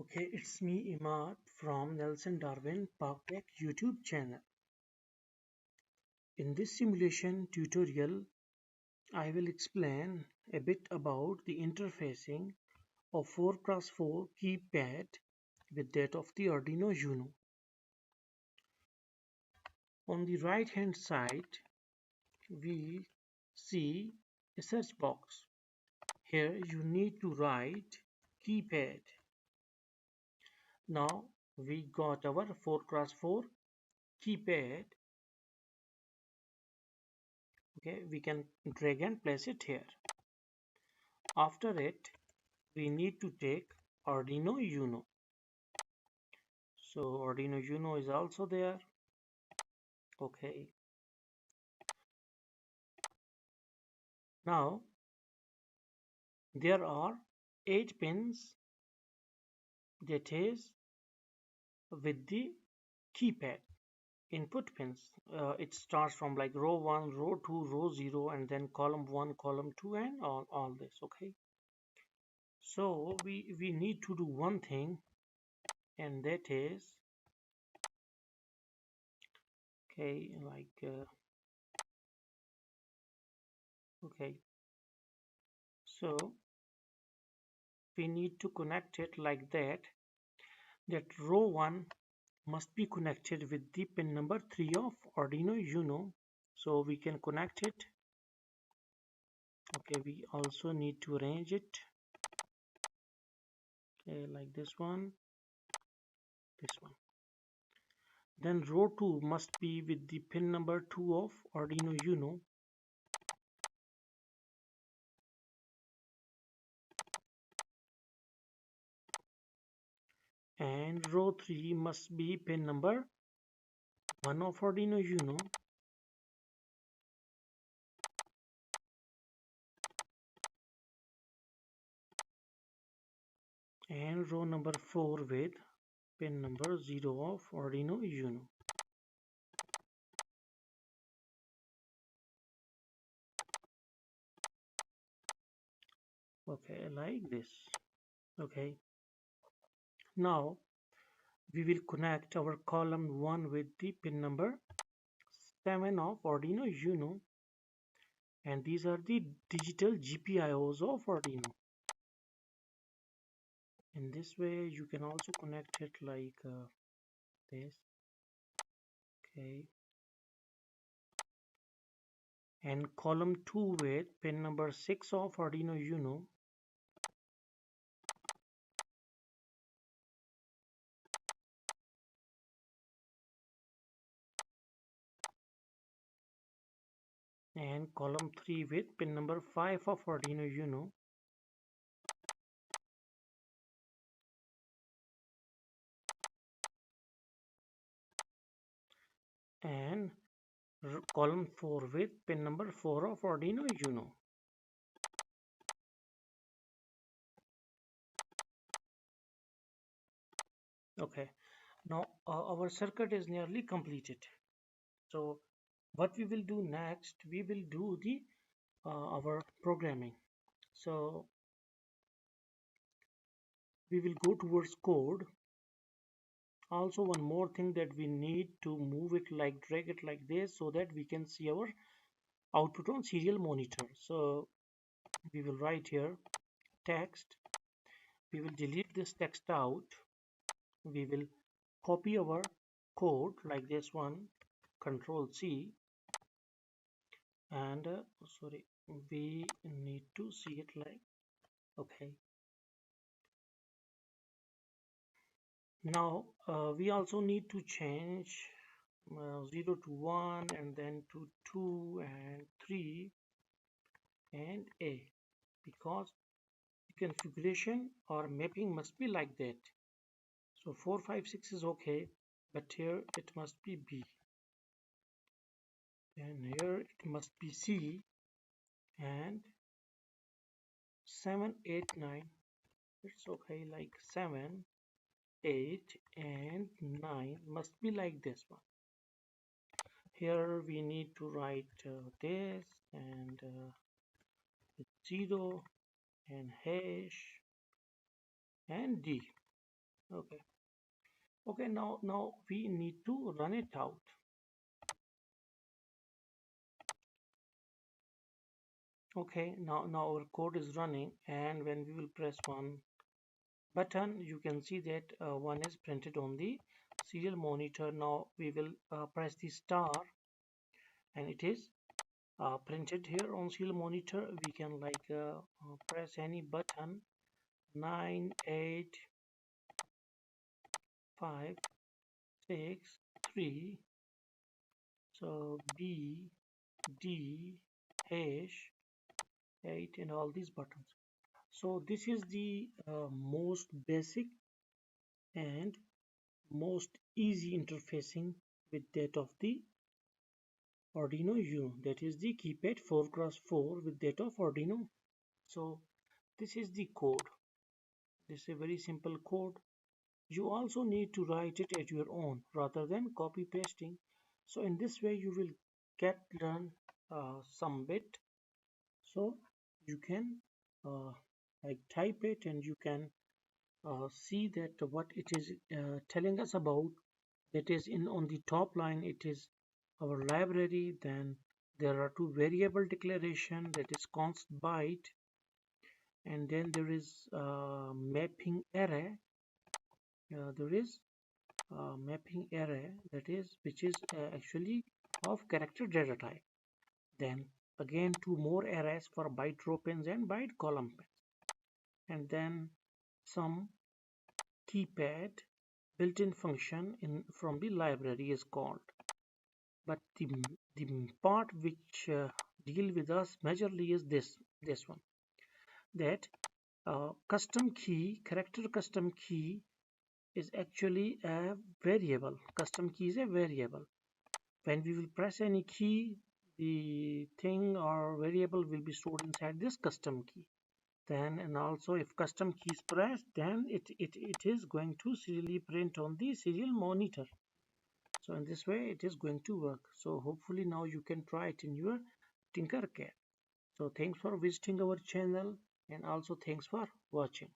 Okay, it's me Imad from Nelson Darwin Park YouTube channel. In this simulation tutorial, I will explain a bit about the interfacing of 4x4 keypad with that of the Arduino Uno. On the right hand side, we see a search box. Here you need to write keypad. Now we got our 4x4 keypad. Okay, we can drag and place it here. After it, we need to take Arduino Uno. So Arduino Uno is also there. Okay. Now there are 8 pins, that is with the keypad input pins. It starts from like row 1, row 2, row 0, and then column 1, column 2, and all this. Okay. So we need to do one thing, and that is okay, okay, so we need to connect it like that row 1 must be connected with the pin number 3 of Arduino Uno, so we can connect it. Okay, we also need to arrange it, okay, like this one, this one. Then row 2 must be with the pin number 2 of Arduino Uno. And row 3 must be pin number 1 of Arduino Uno. And row number 4 with pin number 0 of Arduino Uno. Okay, like this. Okay, now we will connect our column 1 with the pin number 7 of Arduino Uno, and these are the digital GPIOs of Arduino. In this way you can also connect it like this. Okay, and column 2 with pin number 6 of Arduino Uno. And column 3 with pin number 5 of Arduino Uno. And column 4 with pin number 4 of Arduino Uno. Okay, now our circuit is nearly completed. So what we will do next, we will do the our programming. So we will go towards code. Also one more thing, that we need to move it like drag it like this so that we can see our output on serial monitor. So we will write here text. We will delete this text out. We will copy our code like this one, Control C, and sorry, we need to see it like okay. Now we also need to change 0 to 1, and then to 2 and 3 and A, because the configuration or mapping must be like that. So 4, 5, 6 is okay, but here it must be B, and here it must be C, and 7, 8, 9, it's okay, like 7, 8 and 9 must be like this one. Here we need to write this, and 0 and hash and D. Okay. Okay, now we need to run it out. Okay, now our code is running, and when we will press one button, you can see that one is printed on the serial monitor. Now we will press the star, and it is printed here on serial monitor. We can like press any button, 9, 8, 5, 6, 3. So B, D, H, 8, and all these buttons. So this is the most basic and most easy interfacing with that of the Arduino Uno. That is the keypad 4x4 with that of Arduino. So this is the code. This is a very simple code. You also need to write it at your own rather than copy pasting. So in this way you will learn some bit. So you can uh, like type it, and you can see that what it is telling us about. That is, in on the top line it is our library. Then there are two variable declaration, that is const byte, and then there is mapping array. There is mapping array, that is which is actually of character data type. Then again two more arrays for byte row pins and byte column pins, and then some keypad built-in function in from the library is called. But the part which deal with us majorly is this one, that custom key, character custom key is actually a variable. Custom key is a variable. When we will press any key, the thing or variable will be stored inside this custom key. Then, and also if custom key is pressed, then it is going to serially print on the serial monitor. So in this way it is going to work. So hopefully now you can try it in your tinkercad. So thanks for visiting our channel, and also thanks for watching.